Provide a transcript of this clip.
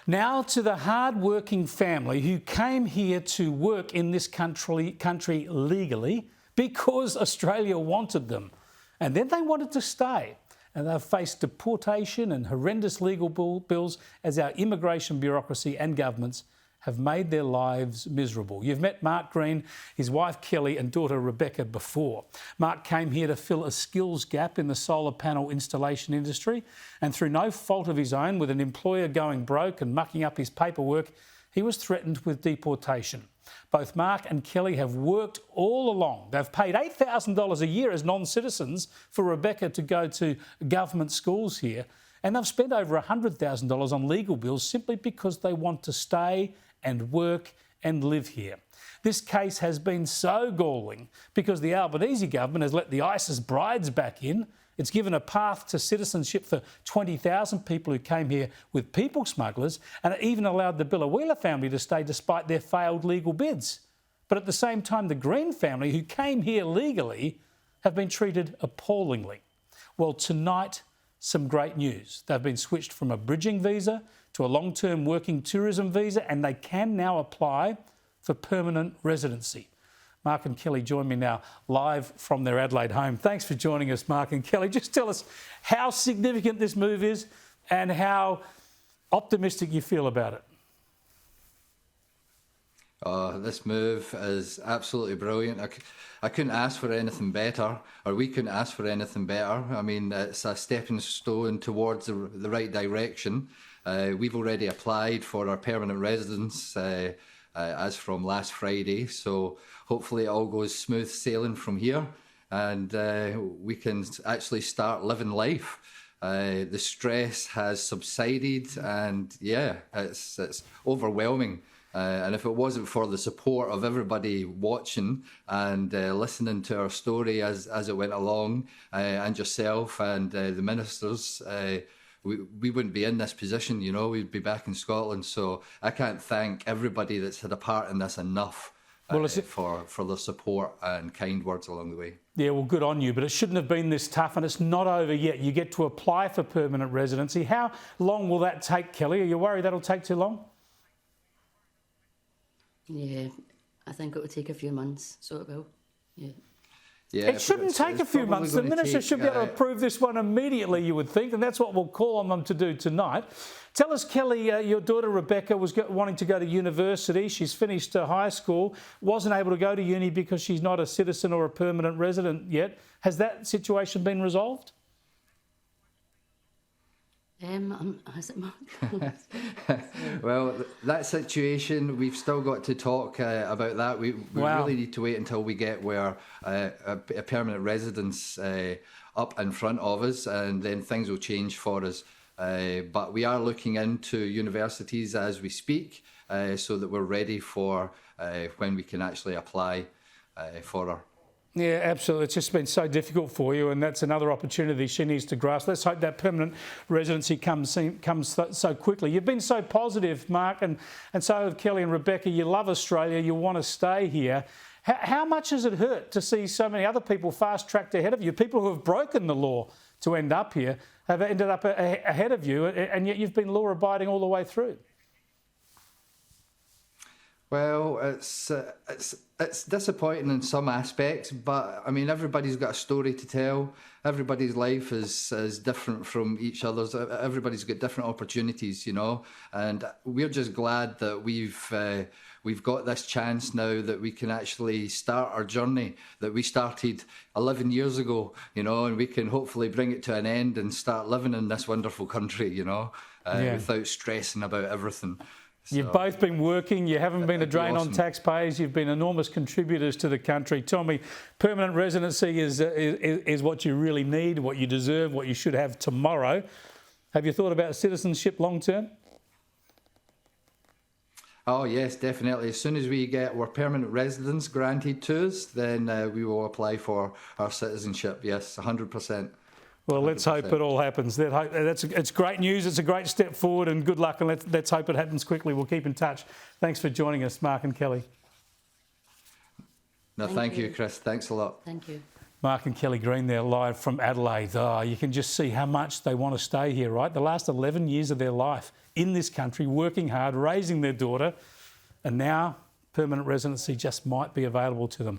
Now to the hard-working family who came here to work in this country legally because Australia wanted them. And then they wanted to stay. And they've faced deportation and horrendous legal bills as our immigration bureaucracy and governments have made their lives miserable. You've met Mark Green, his wife Kelly and daughter Rebecca before. Mark came here to fill a skills gap in the solar panel installation industry, and through no fault of his own, with an employer going broke and mucking up his paperwork, he was threatened with deportation. Both Mark and Kelly have worked all along. They've paid $8,000 a year as non-citizens for Rebecca to go to government schools here, and they've spent over $100,000 on legal bills simply because they want to stay and work and live here. This case has been so galling because the Albanese government has let the ISIS brides back in. It's given a path to citizenship for 20,000 people who came here with people smugglers, and it even allowed the Biloela family to stay despite their failed legal bids. But at the same time, the Green family, who came here legally, have been treated appallingly. Well, tonight, some great news. They've been switched from a bridging visa to a long-term working tourism visa, and they can now apply for permanent residency. Mark and Kelly join me now live from their Adelaide home. Thanks for joining us, Mark and Kelly. Just tell us how significant this move is and how optimistic you feel about it. This move is absolutely brilliant. I couldn't ask for anything better, or we couldn't ask for anything better. I mean, it's a stepping stone towards the right direction. We've already applied for our permanent residence as from last Friday, so hopefully it all goes smooth sailing from here, and we can actually start living life. The stress has subsided, and yeah, it's overwhelming. And if it wasn't for the support of everybody watching and listening to our story as it went along, and yourself and the ministers, we wouldn't be in this position, you know, we'd be back in Scotland. So I can't thank everybody that's had a part in this enough for their support and kind words along the way. Yeah, well, good on you, but it shouldn't have been this tough, and it's not over yet. You get to apply for permanent residency. How long will that take, Kelly? Are you worried that'll take too long? Yeah, I think it will take a few months, so it will. Yeah. Yeah, it shouldn't take a few months. The minister should be able to approve this one immediately, you would think, and that's what we'll call on them to do tonight. Tell us, Kelly, your daughter Rebecca was wanting to go to university. She's finished high school, wasn't able to go to uni because she's not a citizen or a permanent resident yet. Has that situation been resolved? Has it, Mark? Well, that situation, we've still got to talk about that. We really need to wait until we get where a permanent residence up in front of us, and then things will change for us. But we are looking into universities as we speak, so that we're ready for when we can actually apply for her. Yeah, absolutely. It's just been so difficult for you, and that's another opportunity she needs to grasp. Let's hope that permanent residency comes so quickly. You've been so positive, Mark, and so have Kelly and Rebecca. You love Australia. You want to stay here. How much has it hurt to see so many other people fast-tracked ahead of you? People who have broken the law to end up here have ended up ahead of you, and yet you've been law-abiding all the way through. Well, it's disappointing in some aspects, but I mean, everybody's got a story to tell. Everybody's life is different from each other's. Everybody's got different opportunities, you know, and we're just glad that we've got this chance now that we can actually start our journey that we started 11 years ago, you know, and we can hopefully bring it to an end and start living in this wonderful country, you know, without stressing about everything. You've both been working, you haven't been a drain on taxpayers, you've been enormous contributors to the country. Tell me, permanent residency is what you really need, what you deserve, what you should have tomorrow. Have you thought about citizenship long term? Oh yes, definitely. As soon as we get our permanent residence granted to us, then we will apply for our citizenship, yes, 100%. Well, let's hope it all happens. It's great news. It's a great step forward, and good luck. And let's hope it happens quickly. We'll keep in touch. Thanks for joining us, Mark and Kelly. No, thank you, Chris. Thanks a lot. Thank you. Mark and Kelly Green there live from Adelaide. Oh, you can just see how much they want to stay here, right? The last 11 years of their life in this country, working hard, raising their daughter, and now permanent residency just might be available to them.